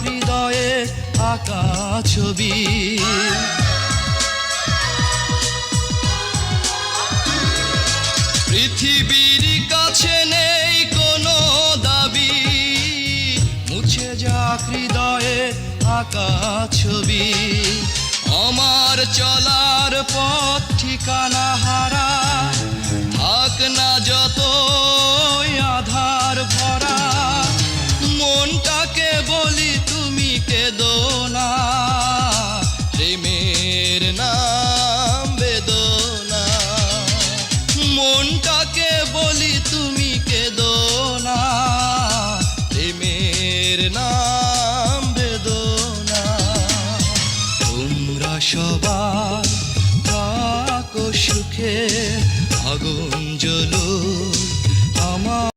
হৃদয়ে আঁকা ছবি। পৃথিবীর কাছে নেই কোনো দাবি, মুছে যাক হৃদয়ে আঁকা ছবি। আমার চলার পথ ঠিকানা হারা, থাক না